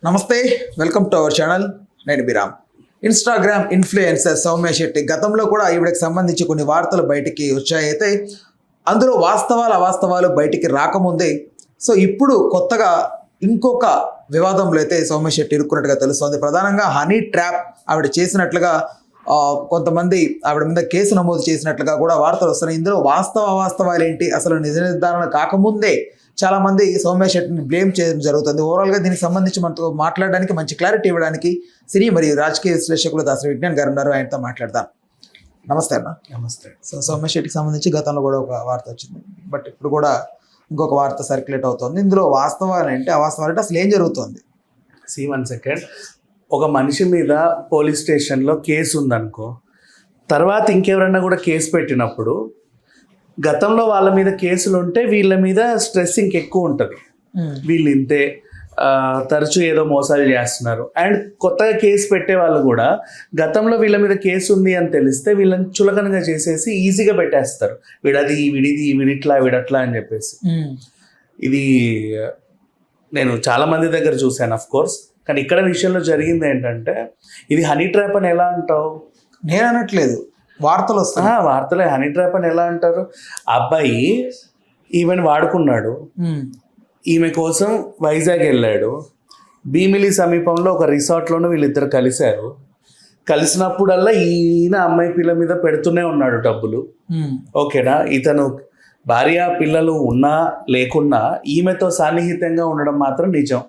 నమస్తే, welcome to our channel. నేను బిరామ్. Instagram influencer Soumya Shetty గతంలో కూడా ఈవిడకి సంబంధించి కొన్ని వార్తలు బయటికి వచ్చాయైతే అందులో వాస్తవాలు అవాస్తవాలు బయటికి రాకముందే ఇప్పుడు కొత్తగా ఇంకొక వివాదంలో అయితే సౌమ్య శెట్టి ఇరుక్కున్నట్టుగా తెలుస్తోంది. ప్రధానంగా హనీ ట్రాప్ ఆవిడ చేసినట్లుగా కొంతమంది ఆవిడ మీద కేసు నమోదు చేసినట్లుగా కూడా వార్తలు వస్తున్నాయి. ఇందులో అవాస్తవాలు ఏంటి, అసలు నిజ నిర్ధారణ కాకముందే చాలా మంది సౌమ్య శెట్టిని బ్లేమ్ చేయడం జరుగుతుంది. ఓవరాల్గా దీనికి సంబంధించి మనతో మాట్లాడడానికి, మంచి క్లారిటీ ఇవ్వడానికి సినీ మరియు రాజకీయ విశ్లేషకులు దాసరి విజ్ఞాన్ గారు ఉన్నారు. ఆయనతో మాట్లాడదాం. నమస్తే అన్న. నమస్తే. సౌమ్య శెట్టికి సంబంధించి గతంలో కూడా ఒక వార్త వచ్చింది, బట్ ఇప్పుడు కూడా ఇంకొక వార్త సర్క్యులేట్ అవుతుంది. ఇందులో వాస్తవాలు ఏంటి, అవాస్తవాలు ఏంటి, అసలు ఏం జరుగుతుంది? One second. ఒక మనిషి మీద పోలీస్ స్టేషన్లో కేసు ఉందనుకో, తర్వాత ఇంకెవరన్నా కూడా కేసు పెట్టినప్పుడు గతంలో వాళ్ళ మీద కేసులు ఉంటే వీళ్ళ మీద స్ట్రెస్ ఇంకెక్కువ ఉంటుంది. వీళ్ళు ఇంతే తరచూ ఏదో మోసాలు చేస్తున్నారు. అండ్ కొత్తగా కేసు పెట్టే వాళ్ళు కూడా గతంలో వీళ్ళ మీద కేసు ఉంది అని తెలిస్తే వీళ్ళని చులకనగా చేసేసి ఈజీగా పెట్టేస్తారు. వీడది, వీడిట్లా, వీడట్లా అని చెప్పేసి. ఇది నేను చాలా మంది దగ్గర చూశాను అఫ్ కోర్స్. కానీ ఇక్కడ విషయంలో జరిగింది ఏంటంటే, ఇది హనీ ట్రాప్ అని ఎలా అంటావు? నేను అనట్లేదు, వార్తలు వస్తాయి. వార్తలే. హనీ ట్రాప్ అని ఎలా అంటారు? అబ్బాయి ఈమెను వాడుకున్నాడు, ఈమె కోసం వైజాగ్ వెళ్ళాడు, భీమిలి సమీపంలో ఒక రిసార్ట్లోనూ వీళ్ళిద్దరు కలిశారు. కలిసినప్పుడల్లా ఈయన అమ్మాయి పిల్ల మీద పెడుతూనే ఉన్నాడు డబ్బులు. ఓకేనా? ఇతను భార్య పిల్లలు ఉన్నా లేకున్నా ఈమెతో సాన్నిహితంగా ఉండడం మాత్రం నిజం.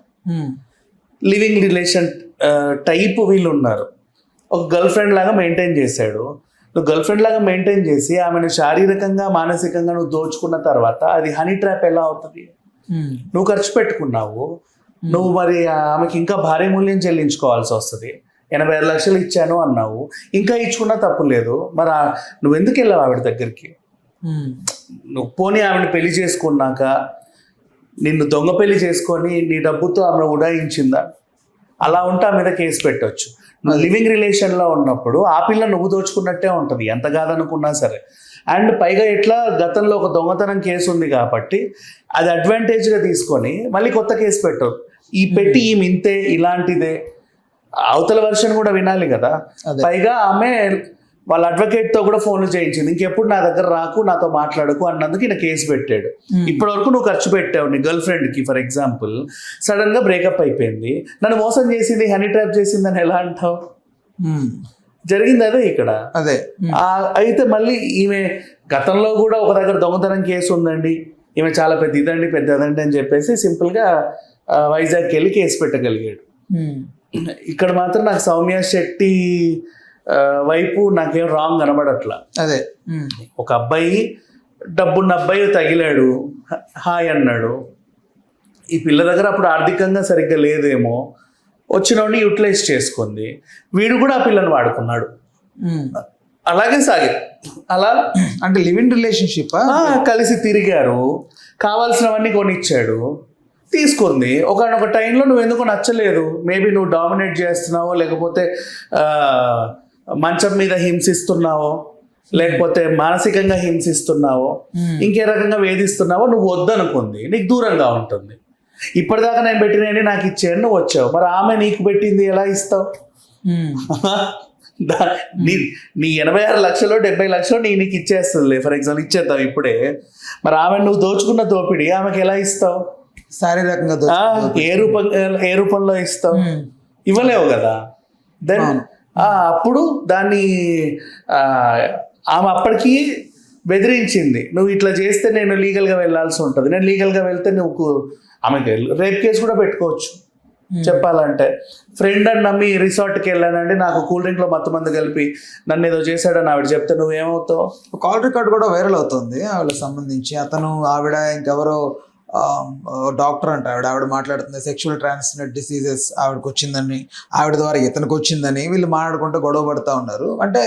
లివింగ్ రిలేషన్ టైప్ వీళ్ళు ఉన్నారు. ఒక గర్ల్ ఫ్రెండ్ లాగా మెయింటైన్ చేశాడు. నువ్వు గర్ల్ ఫ్రెండ్ లాగా మెయింటైన్ చేసి ఆమెను శారీరకంగా మానసికంగా నువ్వు దోచుకున్న తర్వాత అది హనీ ట్రాప్ ఎలా అవుతుంది? నువ్వు ఖర్చు పెట్టుకున్నావు, నువ్వు మరి ఆమెకి ఇంకా భారీ మూల్యం చెల్లించుకోవాల్సి వస్తుంది. 85 లక్షలు ఇచ్చాను అన్నావు, ఇంకా ఇచ్చుకున్నా తప్పు లేదు. మరి నువ్వు ఎందుకు వెళ్ళావు ఆవిడ దగ్గరికి? నువ్వు పోనీ ఆమెను పెళ్లి చేసుకున్నాక నిన్ను దొంగ పెళ్లి చేసుకొని నీ డబ్బుతో ఆమె ఉడాయించిందా? అలా ఉంటే ఆ మీద కేసు పెట్టవచ్చు. నువ్వు లివింగ్ రిలేషన్లో ఉన్నప్పుడు ఆ పిల్ల నువ్వు దోచుకున్నట్టే ఉంటుంది, ఎంత కాదనుకున్నా సరే. అండ్ పైగా ఎట్లా గతంలో ఒక దొంగతనం కేసు ఉంది కాబట్టి అది అడ్వాంటేజ్గా తీసుకొని మళ్ళీ కొత్త కేసు పెట్టవు. ఈ పెట్టి ఈమె ఇంతే, ఇలాంటిదే, అవతల వర్షన్ కూడా వినాలి కదా. పైగా ఆమె వాళ్ళ అడ్వకేట్తో కూడా ఫోన్లు చేయించింది, ఇంకెప్పుడు నా దగ్గర రాకు, నాతో మాట్లాడకు అన్నందుకు ఈయన కేసు పెట్టాడు. ఇప్పటి వరకు నువ్వు ఖర్చు పెట్టావు నీ గర్ల్ ఫ్రెండ్కి. ఫర్ ఎగ్జాంపుల్, సడన్గా బ్రేకప్ అయిపోయింది, నన్ను మోసం చేసింది, హనీ ట్రాప్ చేసింది అని ఎలా అంటావు? జరిగింది అదే ఇక్కడ. అదే అయితే మళ్ళీ ఈమె గతంలో కూడా ఒక దగ్గర దొంగతనం కేసు ఉందండి, ఈమె చాలా పెద్దదండి అని చెప్పేసి సింపుల్గా వైజాగ్కి వెళ్ళి కేసు పెట్టగలిగాడు. ఇక్కడ మాత్రం నాకు సౌమ్య శెట్టి వైపు నాకేం రాంగ్ కనబడట్లా. అదే ఒక అబ్బాయి, డబ్బున్న అబ్బాయి తగిలాడు, హాయ్ అన్నాడు. ఈ పిల్ల దగ్గర అప్పుడు ఆర్థికంగా సరిగ్గా లేదేమో, వచ్చినోడిని యూటిలైజ్ చేసుకుంది. వీడు కూడా ఆ పిల్లని వాడుకున్నాడు. అలాగే సాగే. అలా అంటే లివింగ్ రిలేషన్షిప్ కలిసి తిరిగారు, కావాల్సినవన్నీ కొనిచ్చాడు, తీసుకుంది. ఒకనొక టైంలో నువ్వు ఎందుకు నచ్చలేదు, మేబీ నువ్వు డామినేట్ చేస్తున్నావో, లేకపోతే మంచం మీద హింసిస్తున్నావో, లేకపోతే మానసికంగా హింసిస్తున్నావో, ఇంకే రకంగా వేధిస్తున్నావో, నువ్వు వద్దనుకుంది, నీకు దూరంగా ఉంటుంది. ఇప్పటిదాకా నేను పెట్టినండి నాకు ఇచ్చాను, నువ్వు వచ్చావు, మరి ఆమె నీకు పెట్టింది ఎలా ఇస్తావు? నీ 86 లక్షలు 70 లక్షలు నీకు ఇచ్చేస్తుంది ఫర్ ఎగ్జాంపుల్, ఇచ్చేద్దాం ఇప్పుడే. మరి ఆమె నువ్వు దోచుకున్న దోపిడి ఆమెకి ఎలా ఇస్తావు? శారీరకంగా ఏ రూపంలో ఇస్తావు? ఇవ్వలేవు కదా. దెన్ అప్పుడు దాన్ని ఆమె అప్పటికి బెదిరించింది, నువ్వు ఇట్లా చేస్తే నేను లీగల్గా వెళ్ళాల్సి ఉంటుంది, నేను లీగల్గా వెళ్తే నువ్వు ఆమెకి రేప్ కేసు కూడా పెట్టుకోవచ్చు. చెప్పాలంటే ఫ్రెండ్ అని నమ్మి రిసార్ట్కి వెళ్ళానండి, నాకు కూల్ డ్రింక్లో మంది కలిపి నన్ను ఏదో చేశాడని ఆవిడ చెప్తే నువ్వేమవుతావు? కాల్ రికార్డ్ కూడా వైరల్ అవుతుంది ఆవిడకి సంబంధించి. ఆవిడ ఇంకెవరో డాక్టర్ అంట, ఆవిడ మాట్లాడుతుంది సెక్షువల్ ట్రాన్స్మిటెడ్ డిసీజెస్ ఆవిడకి వచ్చిందని, ఆవిడ ద్వారా ఇతనికి వచ్చిందని వీళ్ళు మాట్లాడుకుంటూ గొడవ పడుతూ ఉన్నారు. అంటే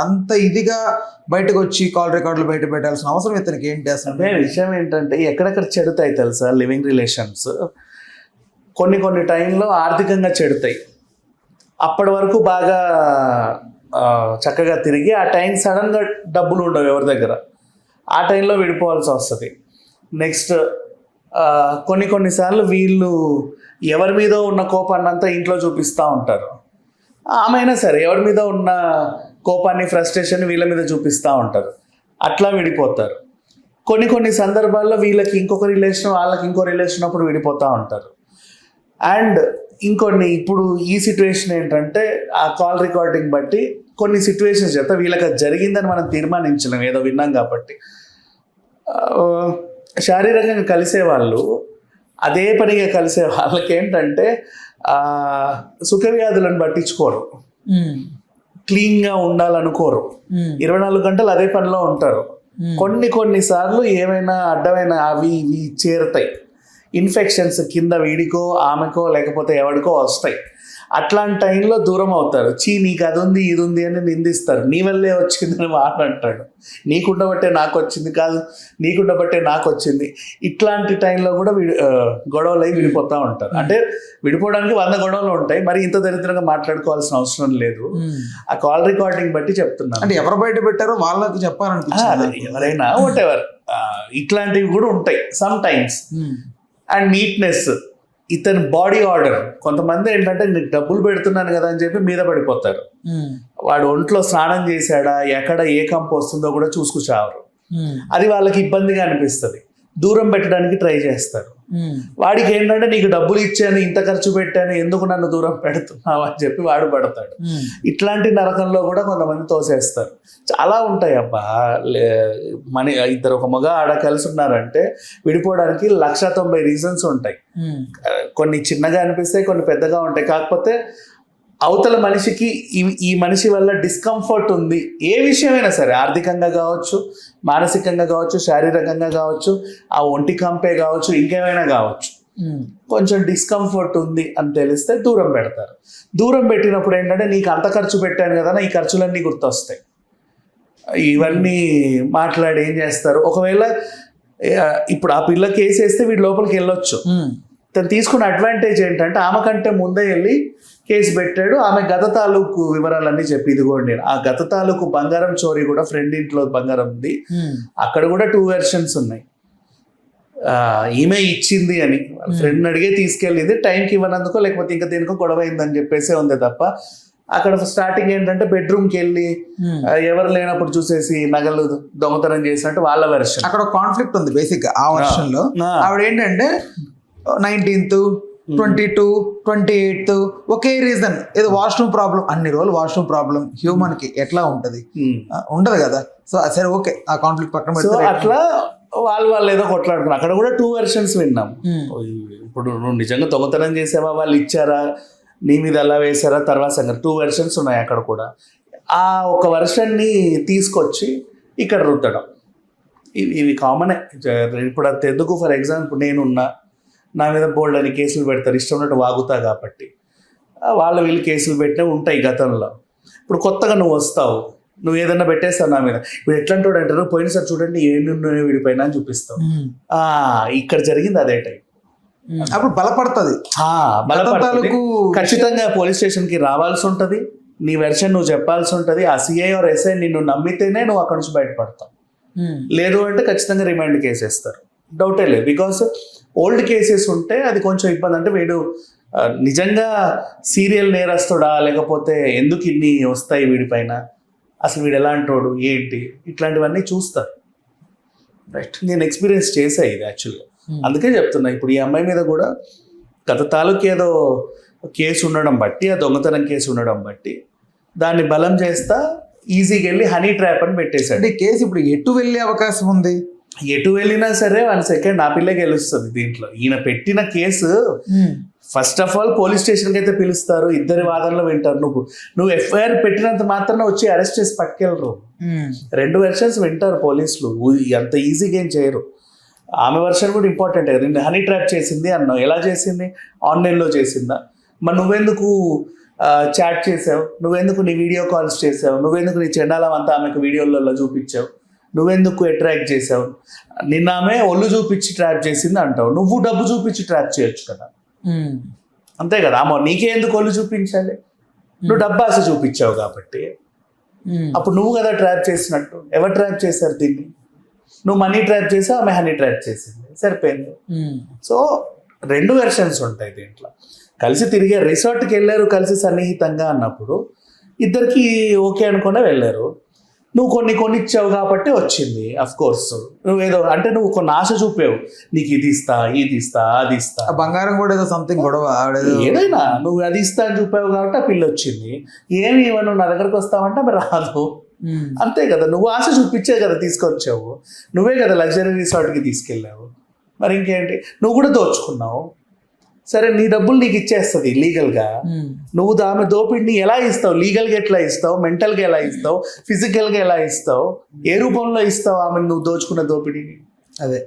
అంత ఇదిగా బయటకు వచ్చి కాల్ రికార్డులు బయట పెట్టాల్సిన అవసరం ఇతనికి ఏంటి? అసలు విషయం ఏంటంటే, ఎక్కడెక్కడ చెడుతాయి తెలుసా లివింగ్ రిలేషన్స్? కొన్ని టైంలో ఆర్థికంగా చెడుతాయి. అప్పటి వరకు బాగా చక్కగా తిరిగి ఆ టైం సడన్గా డబ్బులు ఉండవు ఎవరి దగ్గర, ఆ టైంలో విడిపోవాల్సి వస్తుంది. నెక్స్ట్ కొన్నిసార్లు వీళ్ళు ఎవరి మీద ఉన్న కోపాన్నంతా ఇంట్లో చూపిస్తూ ఉంటారు. ఆమె అయినా సరే ఎవరి మీద ఉన్న కోపాన్ని ఫ్రస్ట్రేషన్ వీళ్ళ మీద చూపిస్తూ ఉంటారు. అట్లా విడిపోతారు. కొన్ని సందర్భాల్లో వీళ్ళకి ఇంకొక రిలేషన్, వాళ్ళకి ఇంకో రిలేషన్ అప్పుడు విడిపోతూ ఉంటారు. అండ్ ఇంకొన్ని ఇప్పుడు ఈ సిచ్యువేషన్ ఏంటంటే ఆ కాల్ రికార్డింగ్ బట్టి కొన్ని సిచ్యువేషన్స్ చెప్తా, వీళ్ళకి అది జరిగిందని మనం తీర్మానించలేం, ఏదో విన్నాం కాబట్టి. శారీరకంగా కలిసే వాళ్ళు అదే పనిగా కలిసే వాళ్ళకి ఏంటంటే సుఖ వ్యాధులను పట్టించుకోరు, క్లీన్గా ఉండాలనుకోరు, 24 గంటలు అదే పనిలో ఉంటారు. కొన్నిసార్లు ఏమైనా అడ్డమైన అవి ఇవి చేరుతాయి, ఇన్ఫెక్షన్స్ కింద వీడికో ఆమెకో లేకపోతే ఎవడికో వస్తాయి. అట్లాంటి టైంలో దూరం అవుతారు. నీకు అది ఉంది ఇది ఉంది అని నిందిస్తారు. నీ వల్లే వచ్చిందని మాట్లాడతాడు. నీకుండబట్టే నాకు వచ్చింది కాదు, నీకుండబట్టే నాకు వచ్చింది. ఇట్లాంటి టైంలో కూడా గొడవలు అయి విడిపోతూ ఉంటారు. అంటే విడిపోవడానికి 100 గొడవలు ఉంటాయి, మరి ఇంత దరిద్రంగా మాట్లాడుకోవాల్సిన అవసరం లేదు. ఆ కాల్ రికార్డింగ్ బట్టి చెప్తున్నాను. అంటే ఎవరు బయట పెట్టారో వాళ్ళకి చెప్పాలనిపించింది. ఎవరైనా వాట్ ఎవర్ ఇట్లాంటివి కూడా ఉంటాయి సమ్ టైమ్స్. అండ్ నీట్నెస్, ఇతని బాడీ ఆర్డర్. కొంతమంది ఏంటంటే నీకు డబ్బులు పెడుతున్నాను కదా అని చెప్పి మీద పడిపోతారు. వాడు ఒంట్లో స్నానం చేశాడా, ఎక్కడ ఏ కంపు వస్తుందో కూడా చూసుకుచావరు. అది వాళ్ళకి ఇబ్బందిగా అనిపిస్తుంది, దూరం పెట్టడానికి ట్రై చేస్తారు. వాడికి ఏంటంటే నీకు డబ్బులు ఇచ్చాను, ఇంత ఖర్చు పెట్టాను, ఎందుకు నన్ను దూరం పెడుతున్నావు అని చెప్పి వాడు పడతాడు. ఇట్లాంటి నరకంలో కూడా కొంతమంది తోసేస్తారు. చాలా ఉంటాయి అబ్బా. ఇద్దరు ఒక మగ ఆడ కలిసి ఉన్నారంటే విడిపోవడానికి 190 రీజన్స్ ఉంటాయి. కొన్ని చిన్నగా అనిపిస్తాయి, కొన్ని పెద్దగా ఉంటాయి. కాకపోతే అవతల మనిషికి ఈ మనిషి వల్ల డిస్కంఫర్ట్ ఉంది, ఏ విషయమైనా సరే, ఆర్థికంగా కావచ్చు, మానసికంగా కావచ్చు, శారీరకంగా కావచ్చు, ఆ ఒంటి కంపే కావచ్చు, ఇంకేమైనా కావచ్చు, కొంచెం డిస్కంఫర్ట్ ఉంది అని తెలిస్తే దూరం పెడతారు. దూరం పెట్టినప్పుడు ఏంటంటే నీకు అంత ఖర్చు పెట్టాను కదా, ఈ ఖర్చులన్నీ గుర్తొస్తాయి. ఇవన్నీ మాట్లాడి ఏం చేస్తారు, ఒకవేళ ఇప్పుడు ఆ పిల్ల కేసు వేస్తే వీడి లోపలికి వెళ్ళొచ్చు. తను తీసుకున్న అడ్వాంటేజ్ ఏంటంటే ఆమె కంటే ముందే వెళ్ళి కేసు పెట్టాడు. ఆమె గత తాలూకు వివరాలన్నీ చెప్పి, ఇదిగోండి నేను ఆ గత తాలూకు బంగారం చోరీ కూడా, ఫ్రెండ్ ఇంట్లో బంగారం ఉంది, అక్కడ కూడా 2 వెర్షన్స్ ఉన్నాయి. ఈమె ఇచ్చింది అని ఫ్రెండ్ అడిగే తీసుకెళ్ళింది, టైంకి ఇవ్వనందుకో లేకపోతే ఇంకా దేనికో గొడవ అయిందని చెప్పేసే ఉంది తప్ప, అక్కడ స్టార్టింగ్ ఏంటంటే బెడ్రూమ్కి వెళ్ళి ఎవరు లేనప్పుడు చూసేసి నగలు దొంగతనం చేసినట్టు వాళ్ళ వెర్షన్. అక్కడ కాన్ఫ్లిక్ట్ ఉంది బేసిక్. ఆ వెర్షన్ లో ఆవిడ ఏంటంటే 19th 22 28 ఒకే రీజన్, ఏదో వాష్రూమ్ ప్రాబ్లం. అన్ని రోజులు వాష్రూమ్ ప్రాబ్లం హ్యూమన్ కి ఎట్లా ఉంటది, ఉండదు కదా. సో సరే ఓకే, ఆ కాన్ఫ్లిక్ట్ పక్కన పెడితే అట్లా వాళ్ళు ఏదో కొట్లాడుకున్నారు. అక్కడ కూడా 2 వెర్షన్స్ విన్నాం. ఇప్పుడు నువ్వు నిజంగా దొంగతనం చేసావా, వాళ్ళు ఇచ్చారా, నీ మీద ఎలా వేసారా, తర్వాత సంగతి 2 వెర్షన్స్ ఉన్నాయి అక్కడ కూడా. ఆ ఒక వెర్షన్ని తీసుకొచ్చి ఇక్కడ రుద్దడం, ఇవి కామనే. ఇప్పుడు అది ఎందుకు, ఫర్ ఎగ్జాంపుల్ నేనున్నా, నా మీద బోల్డ్ అని కేసులు పెడతారు, ఇష్టం ఉన్నట్టు వాగుతా కాబట్టి. వీళ్ళు కేసులు పెట్టినవి ఉంటాయి గతంలో. ఇప్పుడు కొత్తగా నువ్వు వస్తావు, నువ్వు ఏదన్నా పెట్టేస్తావు నా మీద, ఇప్పుడు ఎట్లాంటి వాడు అంటారు, పోయినసారి చూడండి ఏంటి విడిపోయినా అని చూపిస్తావు. ఇక్కడ జరిగింది అదే టైం. అప్పుడు బలపడుతుంది. ఖచ్చితంగా పోలీస్ స్టేషన్కి రావాల్సి ఉంటుంది, నీ వెర్షన్ నువ్వు చెప్పాల్సి ఉంటుంది. ఆ సిఐ ఆర్ ఎస్ఐ నిన్ను నమ్మితేనే నువ్వు అక్కడి నుంచి బయటపడతావు. లేదు అంటే ఖచ్చితంగా రిమాండ్ కేసేస్తారు, డౌటే లేదు. బికాస్ ఓల్డ్ కేసెస్ ఉంటే అది కొంచెం ఇబ్బంది. అంటే వీడు నిజంగా సీరియల్ నేరస్తుడా, లేకపోతే ఎందుకు ఇన్ని వస్తాయి వీడిపైన, అసలు వీడు ఎలాంటోడు ఏంటి, ఇట్లాంటివన్నీ చూస్తారు. రైట్, నేను ఎక్స్పీరియన్స్ చేసా ఇది యాక్చువల్గా. అందుకే చెప్తున్నా. ఇప్పుడు ఈ అమ్మాయి మీద కూడా గత తాలూకు ఏదో కేసు ఉండడం బట్టి, ఆ దొంగతనం కేసు ఉండడం బట్టి దాన్ని బలం చేస్తా ఈజీగా వెళ్ళి హనీ ట్రాప్ అని పెట్టేశాడు. ఈ కేసు ఇప్పుడు ఎటు వెళ్ళే అవకాశం ఉంది? ఎటు వెళ్ళినా సరే 1 సెకండ్ ఆ పిల్లే గెలుస్తుంది దీంట్లో. ఈయన పెట్టిన case first of all police స్టేషన్కి అయితే పిలుస్తారు, ఇద్దరి వాదనలు వింటారు. నువ్వు ఎఫ్ఐఆర్ పెట్టినంత మాత్రం వచ్చి అరెస్ట్ చేసి పట్టుకెళ్ళరు. 2 వెర్షన్స్ వింటారు పోలీసులు, అంత ఈజీగా ఏం చేయరు. ఆమె వెర్షన్ కూడా ఇంపార్టెంట్ కదా. నేను హనీ ట్రాప్ చేసింది అన్నావు, ఎలా చేసింది? ఆన్లైన్లో చేసిందా? మరి నువ్వెందుకు చాట్ చేసావు, నువ్వెందుకు నీ వీడియో కాల్స్ చేసావు, నువ్వెందుకు నీ చెండాలం అంతా ఆమెకు వీడియోలలో చూపించావు, నువ్వెందుకు అట్రాక్ట్ చేసావు? నిన్న ఆమె ఒళ్ళు చూపించి ట్రాప్ చేసింది అంటావు, నువ్వు డబ్బు చూపించి ట్రాప్ చేయొచ్చు కదా. అంతే కదా. అమ్మో నీకే ఎందుకు ఒళ్ళు చూపించాలి, నువ్వు డబ్బు ఆశ చూపించావు కాబట్టి. అప్పుడు నువ్వు కదా ట్రాప్ చేసినట్టు. ఎవరు ట్రాప్ చేశారు దీన్ని? నువ్వు మనీ ట్రాప్ చేసావు, ఆమె హనీ ట్రాప్ చేసింది, సరిపోయింది. సో 2 వెర్షన్స్ ఉంటాయి దీంట్లో. కలిసి తిరిగే రిసార్ట్కి వెళ్ళారు కలిసి సన్నిహితంగా అన్నప్పుడు ఇద్దరికి ఓకే అనుకునే వెళ్ళారు. నువ్వు కొన్ని ఇచ్చావు కాబట్టి వచ్చింది. అఫ్ కోర్స్ నువ్వేదో అంటే నువ్వు కొన్ని ఆశ చూపావు, నీకు ఇది ఇస్తా అది ఇస్తా. ఆ బంగారం కూడా ఏదో సంథింగ్ గొడవ ఆవిడేదో ఏదైనా నువ్వు అది ఇస్తా అని చూపావు కాబట్టి ఆ పిల్ల వచ్చింది. ఏమి ఇవ్వను నా దగ్గరకు వస్తావంటే మరి రాదు. అంతే కదా, నువ్వు ఆశ చూపించే కదా తీసుకొచ్చావు, నువ్వే కదా లగ్జరీ రిసార్ట్కి తీసుకెళ్ళావు. మరి ఇంకేంటి, నువ్వు కూడా దోచుకున్నావు. సరే నీ డబ్బులు నీకు ఇచ్చేస్తుంది లీగల్గా, నువ్వు ఆమె దోపిడిని ఎలా ఇస్తావు? లీగల్గా ఎట్లా ఇస్తావు, మెంటల్గా ఎలా ఇస్తావు, ఫిజికల్గా ఎలా ఇస్తావు, ఏ రూపంలో ఇస్తావు ఆమె నువ్వు దోచుకున్న దోపిడీని? అదే